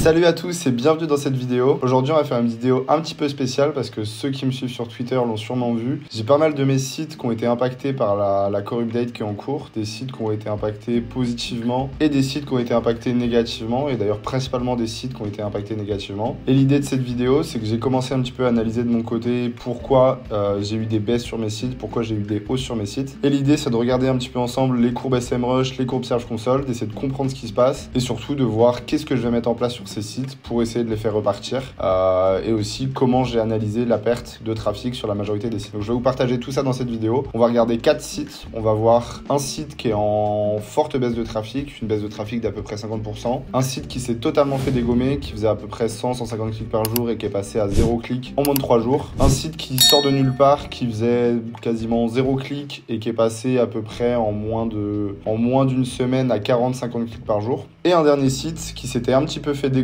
Salut à tous et bienvenue dans cette vidéo. Aujourd'hui on va faire une vidéo un petit peu spéciale parce que ceux qui me suivent sur Twitter l'ont sûrement vu. J'ai pas mal de mes sites qui ont été impactés par la core update qui est en cours, des sites qui ont été impactés positivement et des sites qui ont été impactés négativement, et d'ailleurs principalement des sites qui ont été impactés négativement. Et l'idée de cette vidéo, c'est que j'ai commencé un petit peu à analyser de mon côté pourquoi j'ai eu des baisses sur mes sites, pourquoi j'ai eu des hausses sur mes sites. Et l'idée c'est de regarder un petit peu ensemble les courbes SEMrush, les courbes Search Console, d'essayer de comprendre ce qui se passe et surtout de voir qu'est-ce que je vais mettre en place sur ces sites pour essayer de les faire repartir et aussi comment j'ai analysé la perte de trafic sur la majorité des sites. Donc je vais vous partager tout ça dans cette vidéo. On va regarder 4 sites. On va voir un site qui est en forte baisse de trafic, une baisse de trafic d'à peu près 50%. Un site qui s'est totalement fait dégommer, qui faisait à peu près 100-150 clics par jour et qui est passé à 0 clics en moins de 3 jours. Un site qui sort de nulle part, qui faisait quasiment 0 clics et qui est passé à peu près en moins d'une semaine à 40-50 clics par jour. Et un dernier site qui s'était un petit peu fait dégommer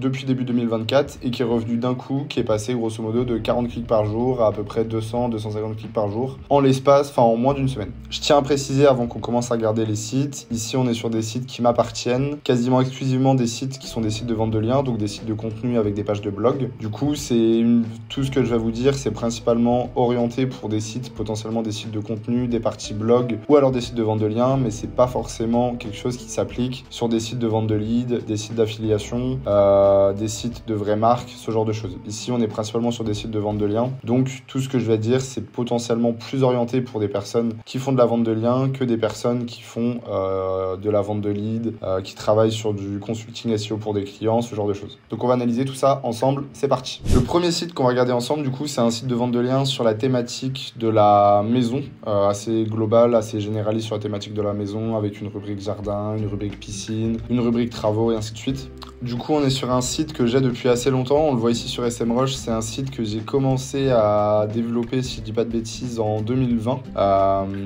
depuis début 2024 et qui est revenu d'un coup, qui est passé grosso modo de 40 clics par jour à peu près 200-250 clics par jour en moins d'une semaine. Je tiens à préciser avant qu'on commence à regarder les sites, ici on est sur des sites qui m'appartiennent, quasiment exclusivement des sites qui sont des sites de vente de liens, donc des sites de contenu avec des pages de blog. Du coup, tout ce que je vais vous dire, c'est principalement orienté pour des sites, potentiellement des sites de contenu, des parties blog ou alors des sites de vente de liens, mais c'est pas forcément quelque chose qui s'applique sur des sites de vente de leads, des sites d'affiliation, des sites de vraies marques, ce genre de choses. Ici, on est principalement sur des sites de vente de liens. Donc, tout ce que je vais dire, c'est potentiellement plus orienté pour des personnes qui font de la vente de liens que des personnes qui font de la vente de leads, qui travaillent sur du consulting SEO pour des clients, ce genre de choses. Donc, on va analyser tout ça ensemble. C'est parti. Le premier site qu'on va regarder ensemble, du coup, c'est un site de vente de liens sur la thématique de la maison, assez globale, assez généraliste sur la thématique de la maison, avec une rubrique jardin, une rubrique piscine, une rubrique travaux et ainsi de suite. Du coup, on est sur un site que j'ai depuis assez longtemps. On le voit ici sur SEMrush. C'est un site que j'ai commencé à développer, si je dis pas de bêtises, en 2020.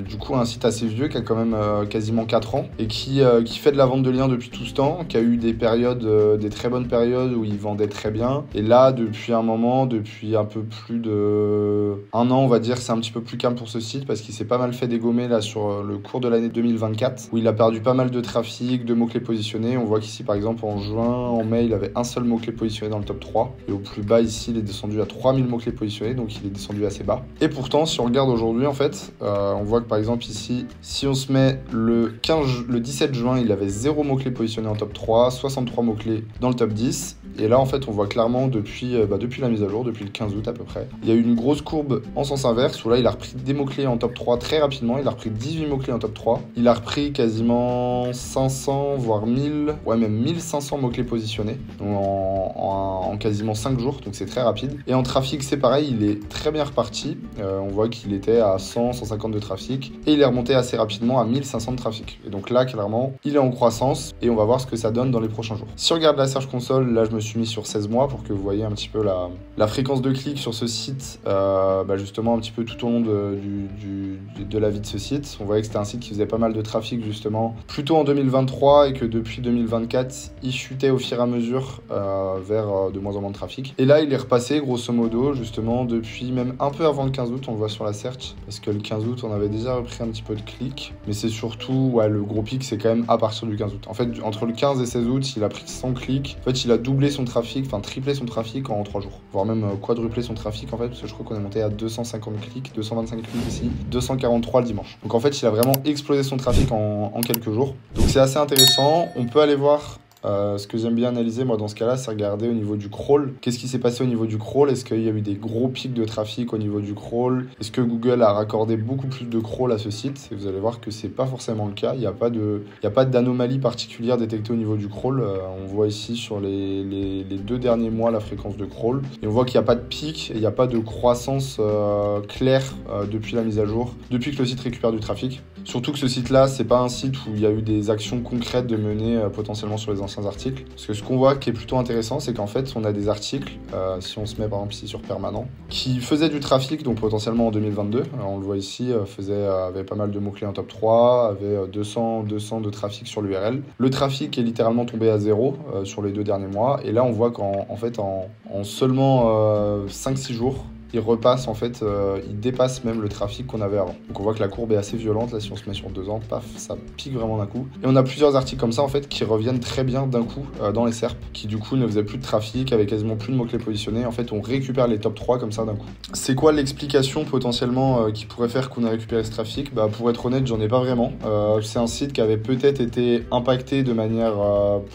Du coup, un site assez vieux qui a quand même quasiment 4 ans et qui fait de la vente de liens depuis tout ce temps, qui a eu des périodes, des très bonnes périodes où il vendait très bien. Et là, depuis un moment, depuis un peu plus de un an, on va dire, c'est un petit peu plus calme pour ce site parce qu'il s'est pas mal fait dégommer là sur le cours de l'année 2024 où il a perdu pas mal de trafic, de mots-clés positionnés. On voit qu'ici, par exemple, en juin, en mai, il avait un seul mot-clé positionné dans le top 3. Et au plus bas, ici, il est descendu à 3000 mots-clés positionnés, donc il est descendu assez bas. Et pourtant, si on regarde aujourd'hui, en fait, on voit que par exemple ici, si on se met le 17 juin, il avait 0 mots-clés positionnés en top 3, 63 mots-clés dans le top 10. Et là, en fait, on voit clairement depuis la mise à jour, depuis le 15 août à peu près, il y a eu une grosse courbe en sens inverse où là, il a repris des mots-clés en top 3 très rapidement. Il a repris 18 mots-clés en top 3. Il a repris quasiment 500, voire 1000, ouais, même 1500 mots-clés positionnés donc en quasiment 5 jours. Donc c'est très rapide. Et en trafic, c'est pareil, il est très bien reparti. On voit qu'il était à 100-150 de trafic et il est remonté assez rapidement à 1500 de trafic. Et donc là, clairement, il est en croissance et on va voir ce que ça donne dans les prochains jours. Si on regarde la Search Console, là, je me suis mis sur 16 mois pour que vous voyez un petit peu la fréquence de clics sur ce site, justement un petit peu tout au long de la vie de ce site. On voyait que c'était un site qui faisait pas mal de trafic justement plutôt en 2023 et que depuis 2024, il chutait au fur et à mesure vers de moins en moins de trafic. Et là, il est repassé grosso modo justement depuis même un peu avant le 15 août, on le voit sur la search, parce que le 15 août, on avait déjà repris un petit peu de clics, mais c'est surtout, le gros pic, c'est quand même à partir du 15 août. En fait, entre le 15 et 16 août, il a pris 100 clics. En fait, il a doublé son trafic, enfin triplé son trafic en 3 jours, voire même quadruplé son trafic en fait, parce que je crois qu'on est monté à 250 clics, 225 clics ici, 243 le dimanche. Donc en fait, il a vraiment explosé son trafic en quelques jours. Donc c'est assez intéressant. On peut aller voir ce que j'aime bien analyser moi dans ce cas-là, c'est regarder au niveau du crawl. Qu'est-ce qui s'est passé au niveau du crawl? Est-ce qu'il y a eu des gros pics de trafic au niveau du crawl? Est-ce que Google a raccordé beaucoup plus de crawl à ce site? Et vous allez voir que c'est pas forcément le cas. Il n'y a pas d'anomalie particulière détectée au niveau du crawl. On voit ici sur les 2 derniers mois la fréquence de crawl. Et on voit qu'il n'y a pas de pic et il n'y a pas de croissance claire depuis la mise à jour, depuis que le site récupère du trafic. Surtout que ce site-là, c'est pas un site où il y a eu des actions concrètes de mener potentiellement sur les anciens articles. Parce que ce qu'on voit qui est plutôt intéressant, c'est qu'en fait, on a des articles, si on se met par exemple ici sur permanent, qui faisaient du trafic, donc potentiellement en 2022. Alors, on le voit ici, avait pas mal de mots-clés en top 3, avait 200 de trafic sur l'URL. Le trafic est littéralement tombé à 0 sur les 2 derniers mois. Et là, on voit qu'en fait, en seulement 5-6 jours, il repasse en fait, il dépasse même le trafic qu'on avait avant. Donc on voit que la courbe est assez violente, là si on se met sur 2 ans, paf, ça pique vraiment d'un coup. Et on a plusieurs articles comme ça en fait qui reviennent très bien d'un coup dans les SERP, qui du coup ne faisaient plus de trafic, avec quasiment plus de mots-clés positionnés. En fait on récupère les top 3 comme ça d'un coup. C'est quoi l'explication potentiellement qui pourrait faire qu'on ait récupéré ce trafic? Bah pour être honnête, j'en ai pas vraiment. C'est un site qui avait peut-être été impacté de manière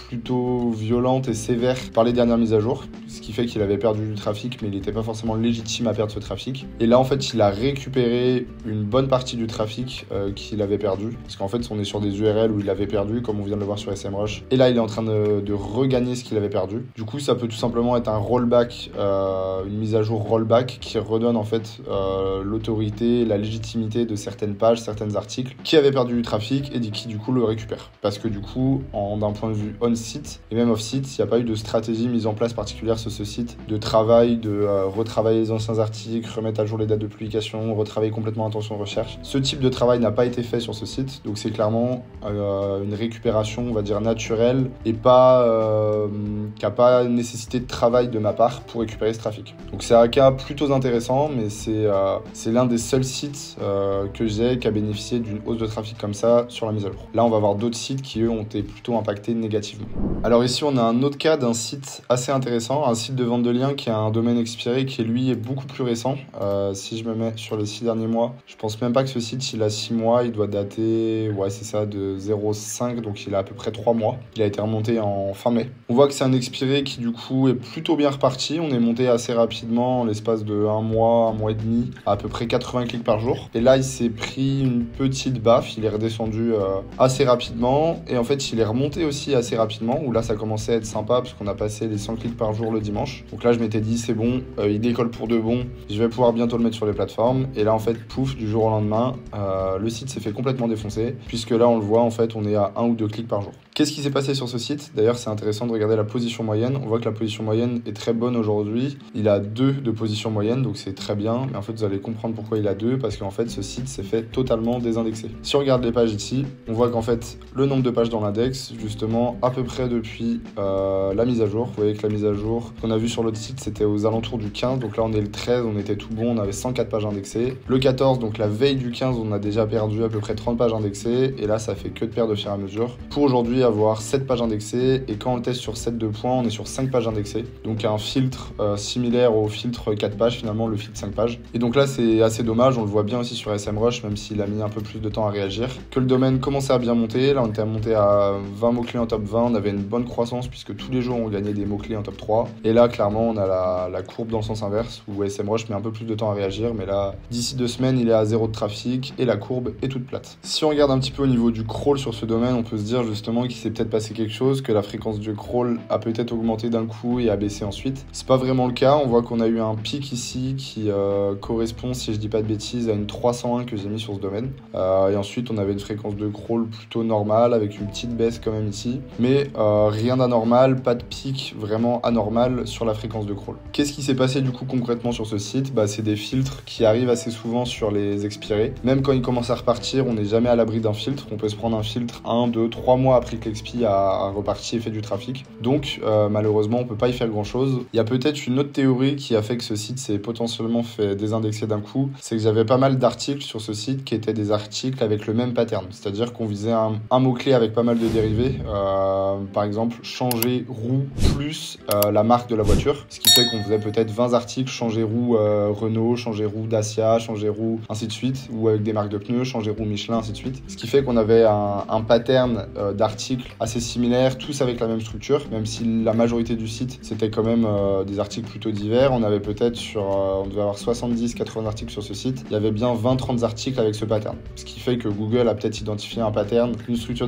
plutôt violente et sévère par les dernières mises à jour, ce qui fait qu'il avait perdu du trafic, mais il n'était pas forcément légitime à perdre ce trafic. Et là en fait il a récupéré une bonne partie du trafic qu'il avait perdu, parce qu'en fait on est sur des URL où il avait perdu, comme on vient de le voir sur SEMrush, et là il est en train de regagner ce qu'il avait perdu. Du coup ça peut tout simplement être un rollback, une mise à jour rollback qui redonne en fait l'autorité, la légitimité de certaines pages, certains articles qui avaient perdu du trafic et qui du coup le récupèrent. Parce que du coup, d'un point de vue on-site et même off-site, il n'y a pas eu de stratégie mise en place particulière sur ce site, de travail, de retravailler les anciens articles, remettre à jour les dates de publication, retravailler complètement l'intention de recherche. Ce type de travail n'a pas été fait sur ce site, donc c'est clairement une récupération, on va dire, naturelle et pas qui n'a pas nécessité de travail de ma part pour récupérer ce trafic. Donc c'est un cas plutôt intéressant, mais c'est l'un des seuls sites que j'ai qui a bénéficié d'une hausse de trafic comme ça sur la mise à jour. Là, on va voir d'autres sites qui, eux, ont été plutôt impactés négativement. Alors ici, on a un autre cas d'un site assez intéressant, un site de vente de liens qui a un domaine expiré qui, lui, est beaucoup plus récent. Si je me mets sur les 6 derniers mois, je pense même pas que ce site, il a 6 mois, il doit dater, ouais, c'est ça, de 0,5, donc il a à peu près 3 mois. Il a été remonté en fin mai. On voit que c'est un expiré qui, du coup, est plutôt bien reparti. On est monté assez rapidement, en l'espace de 1 mois et demi, à peu près 80 clics par jour. Et là, il s'est pris une petite baffe, il est redescendu assez rapidement. Et en fait, il est remonté aussi assez rapidement, où là, ça commençait à être sympa, parce qu'on a passé les 100 clics par jour le dimanche. Donc là, je m'étais dit, c'est bon, il décolle pour de bon, je vais pouvoir bientôt le mettre sur les plateformes. Et là, en fait, pouf, du jour au lendemain, le site s'est fait complètement défoncer, puisque là, on le voit, en fait, on est à 1 ou 2 clics par jour. Qu'est-ce qui s'est passé sur ce site? D'ailleurs, c'est intéressant de regarder la position moyenne. On voit que la position moyenne est très bonne aujourd'hui. Il a 2 de position moyenne, donc c'est très bien. Mais en fait, vous allez comprendre pourquoi il a 2, parce qu'en fait, ce site s'est fait totalement désindexer. Si on regarde les pages ici, on voit qu'en fait, le nombre de pages dans l'index, justement, à peu près depuis la mise à jour. Vous voyez que la mise à jour qu'on a vu sur l'autre site, c'était aux alentours du 15. Donc là, on est le 13, on était tout bon, on avait 104 pages indexées. Le 14, donc la veille du 15, on a déjà perdu à peu près 30 pages indexées. Et là, ça fait que de perdre au fur et à mesure. Pour aujourd'hui, avoir 7 pages indexées. Et quand on le teste sur 7 de points, on est sur 5 pages indexées. Donc un filtre similaire au filtre 4 pages, finalement, le filtre 5 pages. Et donc là, c'est assez dommage. On le voit bien aussi sur SEMrush, même s'il a mis un peu plus de temps à réagir. Que le domaine commençait à bien monter. Là, on était monté à 20 mots-clés en top 20. On avait une bonne croissance puisque tous les jours, on gagnait des mots-clés en top 3. Et là, clairement, on a la courbe dans le sens inverse où SEMrush met un peu plus de temps à réagir. Mais là, d'ici 2 semaines, il est à 0 de trafic et la courbe est toute plate. Si on regarde un petit peu au niveau du crawl sur ce domaine, on peut se dire justement qu'il s'est peut-être passé quelque chose, que la fréquence du crawl a peut-être augmenté d'un coup et a baissé ensuite. C'est pas vraiment le cas. On voit qu'on a eu un pic ici qui correspond, si je dis pas de bêtises, à une 301 que j'ai mis sur ce domaine. Et ensuite, on avait une fréquence de crawl plutôt normale avec une petite baisse quand même ici. Mais rien d'anormal, pas de pic vraiment anormal sur la fréquence de crawl. Qu'est-ce qui s'est passé du coup concrètement sur ce site? C'est des filtres qui arrivent assez souvent sur les expirés. Même quand ils commencent à repartir, on n'est jamais à l'abri d'un filtre. On peut se prendre un filtre 1, 2, 3 mois après que l'expi a reparti et fait du trafic. Donc malheureusement, on peut pas y faire grand chose. Il y a peut-être une autre théorie qui a fait que ce site s'est potentiellement fait désindexer d'un coup. C'est que j'avais pas mal d'articles sur ce site qui étaient des articles avec le même pattern. C'est-à-dire qu'on visait un mot-clé avec pas mal de dérivés. Par exemple, changer roue plus la marque de la voiture. Ce qui fait qu'on faisait peut-être 20 articles, changer roue Renault, changer roue Dacia, changer roue ainsi de suite, ou avec des marques de pneus, changer roue Michelin, ainsi de suite. Ce qui fait qu'on avait un pattern d'articles assez similaires, tous avec la même structure, même si la majorité du site, c'était quand même des articles plutôt divers. On avait peut-être on devait avoir 70-80 articles sur ce site. Il y avait bien 20-30 articles avec ce pattern. Ce qui fait que Google a peut-être identifié un pattern, une structure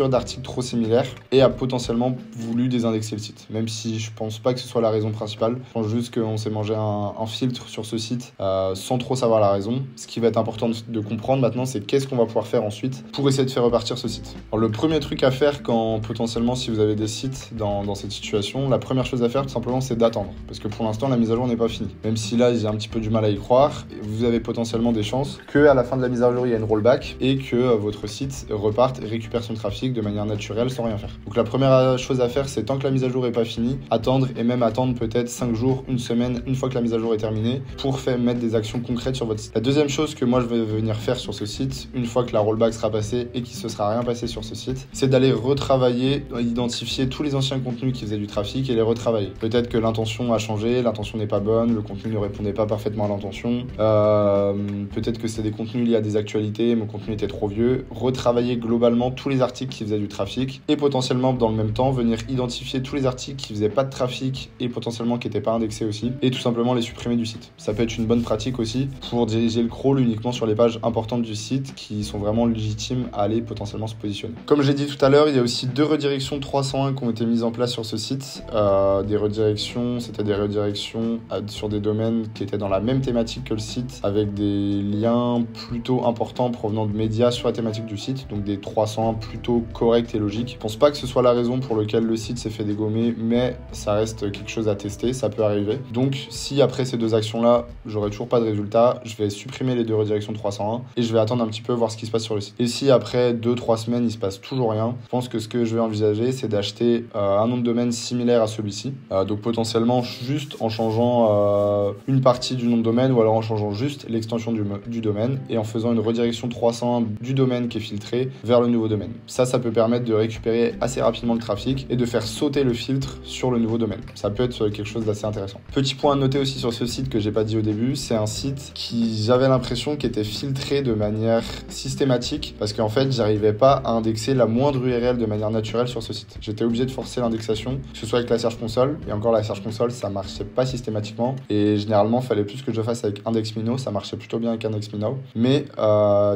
d'articles trop similaire et a potentiellement voulu désindexer le site. Même si je pense pas que ce soit la raison principale. Je pense juste qu'on s'est mangé un filtre sur ce site sans trop savoir la raison. Ce qui va être important de comprendre maintenant, c'est qu'est-ce qu'on va pouvoir faire ensuite pour essayer de faire repartir ce site. Alors, le premier premier truc à faire quand potentiellement si vous avez des sites dans cette situation, la première chose à faire tout simplement c'est d'attendre. Parce que pour l'instant la mise à jour n'est pas finie. Même si là j'ai un petit peu du mal à y croire, vous avez potentiellement des chances qu'à la fin de la mise à jour il y ait une rollback et que votre site reparte et récupère son trafic de manière naturelle sans rien faire. Donc la première chose à faire c'est tant que la mise à jour n'est pas finie, attendre et même attendre peut-être 5 jours, une semaine, une fois que la mise à jour est terminée pour mettre des actions concrètes sur votre site. La deuxième chose que moi je vais venir faire sur ce site, une fois que la rollback sera passée et qu'il ne se sera rien passé sur ce site, c'est d'aller retravailler, identifier tous les anciens contenus qui faisaient du trafic et les retravailler. Peut-être que l'intention a changé, l'intention n'est pas bonne, le contenu ne répondait pas parfaitement à l'intention, peut-être que c'est des contenus liés à des actualités, mon contenu était trop vieux. Retravailler globalement tous les articles qui faisaient du trafic et potentiellement dans le même temps venir identifier tous les articles qui faisaient pas de trafic et potentiellement qui n'étaient pas indexés aussi et tout simplement les supprimer du site. Ça peut être une bonne pratique aussi pour diriger le crawl uniquement sur les pages importantes du site qui sont vraiment légitimes à aller potentiellement se positionner. Comme j'ai dit tout à l'heure, il y a aussi 2 redirections 301 qui ont été mises en place sur ce site. Des redirections, c'était des redirections sur des domaines qui étaient dans la même thématique que le site avec des liens plutôt importants provenant de médias sur la thématique du site, donc des 301 plutôt corrects et logiques. Je pense pas que ce soit la raison pour laquelle le site s'est fait dégommer, mais ça reste quelque chose à tester, ça peut arriver. Donc si après ces 2 actions-là, j'aurai toujours pas de résultat, je vais supprimer les 2 redirections 301 et je vais attendre un petit peu voir ce qui se passe sur le site. Et si après 2-3 semaines il se passe toujours rien, je pense que ce que je vais envisager c'est d'acheter un nom de domaine similaire à celui-ci, donc potentiellement juste en changeant une partie du nom de domaine ou alors en changeant juste l'extension du domaine et en faisant une redirection 301 du domaine qui est filtré vers le nouveau domaine. Ça peut permettre de récupérer assez rapidement le trafic et de faire sauter le filtre sur le nouveau domaine. Ça peut être quelque chose d'assez intéressant. Petit point à noter aussi sur ce site que j'ai pas dit au début, c'est un site qui j'avais l'impression qui était filtré de manière systématique parce qu'en fait j'arrivais pas à indexer la moindre URL de manière naturelle sur ce site. J'étais obligé de forcer l'indexation, que ce soit avec la Search Console, et encore la Search Console ça marchait pas systématiquement et généralement il fallait plus que je fasse avec IndexMe, ça marchait plutôt bien avec IndexMe, mais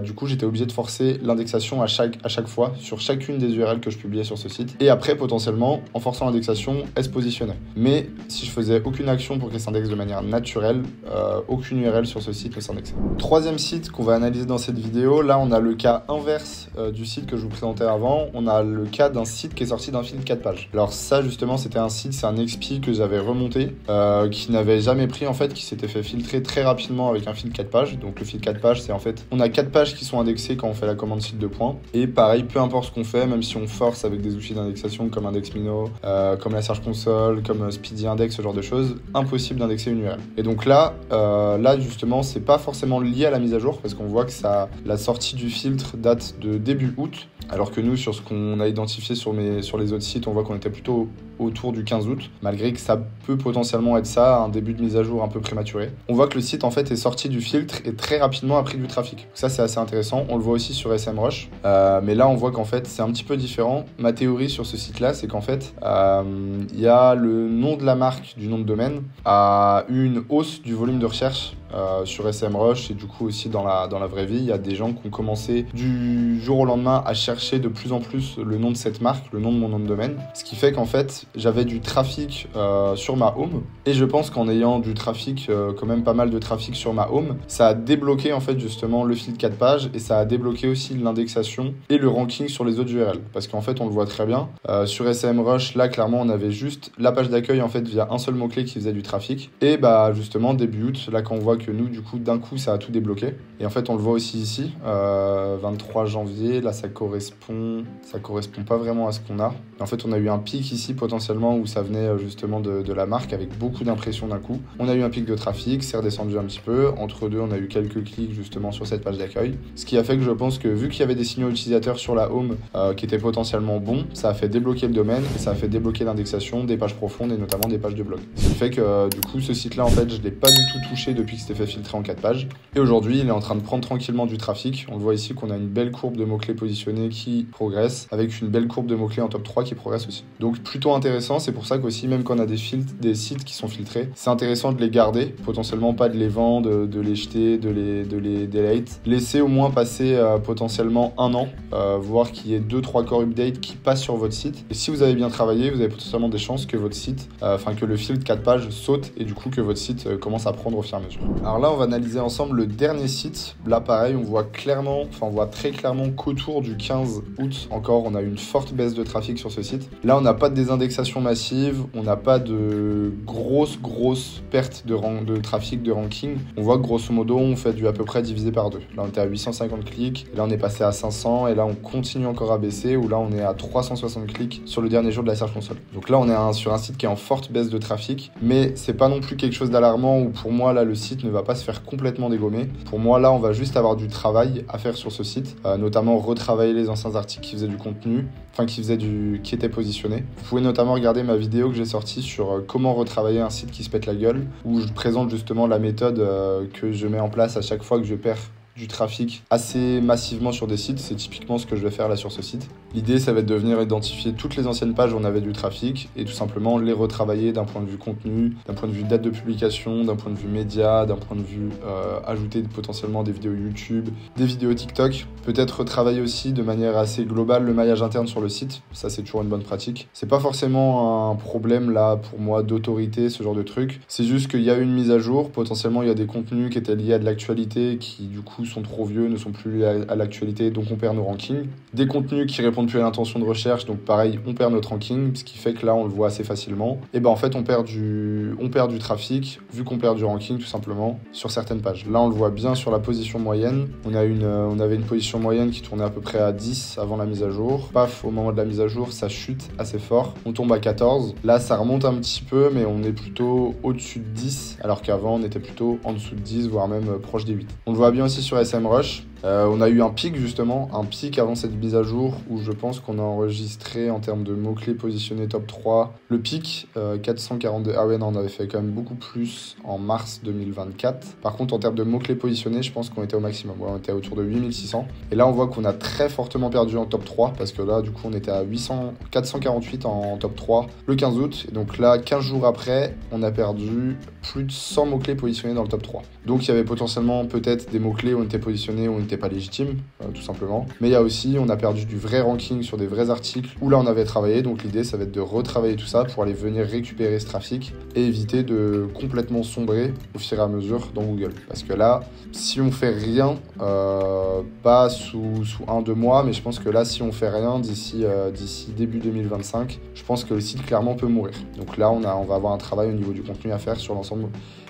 du coup j'étais obligé de forcer l'indexation à chaque fois sur chacune des URL que je publiais sur ce site et après potentiellement en forçant l'indexation elle se positionnait. Mais si je faisais aucune action pour qu'elle s'indexe de manière naturelle, aucune URL sur ce site ne s'indexait. Troisième site qu'on va analyser dans cette vidéo, là on a le cas inverse du site que je vous présentais avant, on a le cas d'un site qui est sorti d'un fil 4 pages. Alors ça justement c'était un site, c'est un XP que j'avais remonté, qui n'avait jamais pris en fait, qui s'était fait filtrer très rapidement avec un fil 4 pages. Donc le fil 4 pages c'est en fait, on a 4 pages qui sont indexées quand on fait la commande site de points et pareil peu importe ce qu'on fait, même si on force avec des outils d'indexation comme IndexMe, comme la Search Console, comme Speedy Index, ce genre de choses, impossible d'indexer une URL. Et donc là justement c'est pas forcément lié à la mise à jour parce qu'on voit que la sortie du filtre date de début août, alors que nous sur ce qu'on a identifié sur les autres sites on voit qu'on était plutôt autour du 15 août, malgré que ça peut potentiellement être ça, un début de mise à jour un peu prématuré. On voit que le site en fait est sorti du filtre et très rapidement a pris du trafic. Ça c'est assez intéressant, on le voit aussi sur SEMrush, mais là on voit qu'en fait c'est un petit peu différent. Ma théorie sur ce site là c'est qu'en fait il y a le nom de la marque du nom de domaine a eu une hausse du volume de recherche sur SEMrush et du coup aussi dans la vraie vie, il y a des gens qui ont commencé du jour au lendemain à chercher de plus en plus le nom de cette marque, le nom de mon nom de domaine, ce qui fait qu'en fait j'avais du trafic sur ma home et je pense qu'en ayant du trafic, quand même pas mal de trafic sur ma home, ça a débloqué en fait justement le fil 4 pages et ça a débloqué aussi l'indexation et le ranking sur les autres URL parce qu'en fait on le voit très bien sur SEMrush, là clairement on avait juste la page d'accueil en fait via un seul mot-clé qui faisait du trafic et bah justement début août, là quand on voit que nous du coup d'un coup ça a tout débloqué et en fait on le voit aussi ici 23 janvier, là ça correspond pas vraiment à ce qu'on a et en fait on a eu un pic ici potentiellement où ça venait justement de la marque avec beaucoup d'impressions d'un coup. On a eu un pic de trafic, c'est redescendu un petit peu, entre deux on a eu quelques clics justement sur cette page d'accueil, ce qui a fait que je pense que vu qu'il y avait des signaux utilisateurs sur la home qui étaient potentiellement bons, ça a fait débloquer le domaine et ça a fait débloquer l'indexation des pages profondes et notamment des pages de blog. Ce qui fait que du coup ce site là en fait je l'ai pas du tout touché depuis que c'était fait filtrer en 4 pages et aujourd'hui il est en train de prendre tranquillement du trafic. On le voit ici qu'on a une belle courbe de mots-clés positionnés qui progresse avec une belle courbe de mots-clés en top 3 qui progresse aussi. Donc plutôt intéressant intéressant, c'est pour ça qu'aussi, même quand on a des sites qui sont filtrés, c'est intéressant de les garder, potentiellement pas de les vendre, de les jeter, de les delete. Laissez au moins passer potentiellement un an, voire qu'il y ait 2-3 core updates qui passent sur votre site. Et si vous avez bien travaillé, vous avez potentiellement des chances que votre site, que le filtre 4 pages saute et du coup que votre site commence à prendre au fur et à mesure. Alors là, on va analyser ensemble le dernier site. Là, pareil, on voit très clairement qu'autour du 15 août, encore, on a une forte baisse de trafic sur ce site. Là, on n'a pas de désindexation massive, on n'a pas de grosse perte de trafic, de ranking. On voit que grosso modo, on fait du à peu près divisé par 2. Là, on était à 850 clics, et là, on est passé à 500, et là, on continue encore à baisser, où là, on est à 360 clics sur le dernier jour de la Search Console. Donc là, on est sur un site qui est en forte baisse de trafic, mais c'est pas non plus quelque chose d'alarmant où pour moi, là, le site ne va pas se faire complètement dégommer. Pour moi, là, on va juste avoir du travail à faire sur ce site, notamment retravailler les anciens articles qui faisaient du contenu, qui étaient positionnés. Vous pouvez notamment regarder ma vidéo que j'ai sortie sur comment retravailler un site qui se pète la gueule, où je présente justement la méthode que je mets en place à chaque fois que je perds du trafic assez massivement sur des sites. C'est typiquement ce que je vais faire là sur ce site. L'idée, ça va être de venir identifier toutes les anciennes pages où on avait du trafic et tout simplement les retravailler d'un point de vue contenu, d'un point de vue date de publication, d'un point de vue média, d'un point de vue ajouter potentiellement des vidéos YouTube, des vidéos TikTok. Peut-être retravailler aussi de manière assez globale le maillage interne sur le site. Ça, c'est toujours une bonne pratique. C'est pas forcément un problème là pour moi d'autorité, ce genre de truc. C'est juste qu'il y a une mise à jour. Potentiellement, il y a des contenus qui étaient liés à de l'actualité qui du coup sont trop vieux, ne sont plus à l'actualité, donc on perd nos rankings. Des contenus qui répondent plus à l'intention de recherche, donc pareil, on perd notre ranking, ce qui fait que là, on le voit assez facilement. Et ben en fait, on perd du trafic, vu qu'on perd du ranking tout simplement sur certaines pages. Là, on le voit bien sur la position moyenne. On avait une position moyenne qui tournait à peu près à 10 avant la mise à jour. Paf, au moment de la mise à jour, ça chute assez fort. On tombe à 14. Là, ça remonte un petit peu, mais on est plutôt au-dessus de 10, alors qu'avant, on était plutôt en dessous de 10, voire même proche des 8. On le voit bien aussi sur SEMrush. On a eu un pic justement, avant cette mise à jour où je pense qu'on a enregistré en termes de mots-clés positionnés top 3. Le pic, 442, ah ouais non, on avait fait quand même beaucoup plus en mars 2024. Par contre, en termes de mots-clés positionnés, je pense qu'on était au maximum. Ouais, on était autour de 8600. Et là, on voit qu'on a très fortement perdu en top 3 parce que là, du coup, on était à 448 en top 3 le 15 août. Et donc là, 15 jours après, on a perdu plus de 100 mots-clés positionnés dans le top 3. Donc il y avait potentiellement peut-être des mots-clés où on était positionné, où on n'était pas légitime, tout simplement. Mais il y a aussi, on a perdu du vrai ranking sur des vrais articles où là on avait travaillé. Donc l'idée, ça va être de retravailler tout ça pour aller venir récupérer ce trafic et éviter de complètement sombrer au fur et à mesure dans Google. Parce que là, si on fait rien, pas sous 1-2 mois, mais je pense que là, si on fait rien d'ici début 2025, je pense que le site clairement peut mourir. Donc là, on va avoir un travail au niveau du contenu à faire sur l'ensemble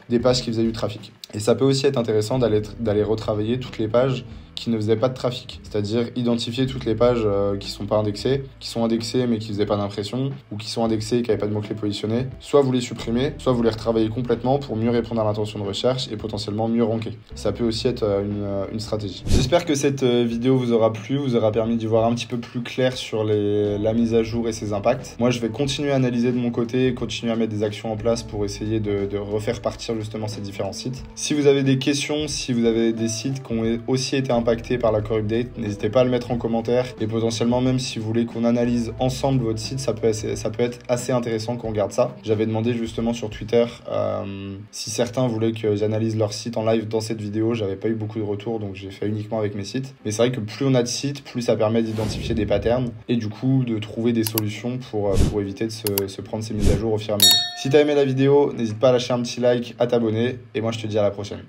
des pages qui faisaient du trafic. Et ça peut aussi être intéressant d'aller retravailler toutes les pages qui ne faisaient pas de trafic. C'est-à-dire identifier toutes les pages qui sont pas indexées, qui sont indexées mais qui faisaient pas d'impression, ou qui sont indexées et qui n'avaient pas de mots-clés positionnés. Soit vous les supprimez, soit vous les retravaillez complètement pour mieux répondre à l'intention de recherche et potentiellement mieux ranker. Ça peut aussi être une stratégie. J'espère que cette vidéo vous aura plu, vous aura permis d'y voir un petit peu plus clair sur la mise à jour et ses impacts. Moi, je vais continuer à analyser de mon côté, continuer à mettre des actions en place pour essayer de refaire partir justement ces différents sites. Si vous avez des questions, si vous avez des sites qui ont aussi été impactés par la core update, n'hésitez pas à le mettre en commentaire et potentiellement même si vous voulez qu'on analyse ensemble votre site, ça peut être assez intéressant qu'on regarde ça. J'avais demandé justement sur Twitter si certains voulaient que j'analyse leur site en live dans cette vidéo. J'avais pas eu beaucoup de retours, donc j'ai fait uniquement avec mes sites. Mais c'est vrai que plus on a de sites, plus ça permet d'identifier des patterns et du coup de trouver des solutions pour éviter de se prendre ces mises à jour au fur et à mesure. Si t'as aimé la vidéo, n'hésite pas à lâcher un petit like, à t'abonner et moi je te dis à la prochaine.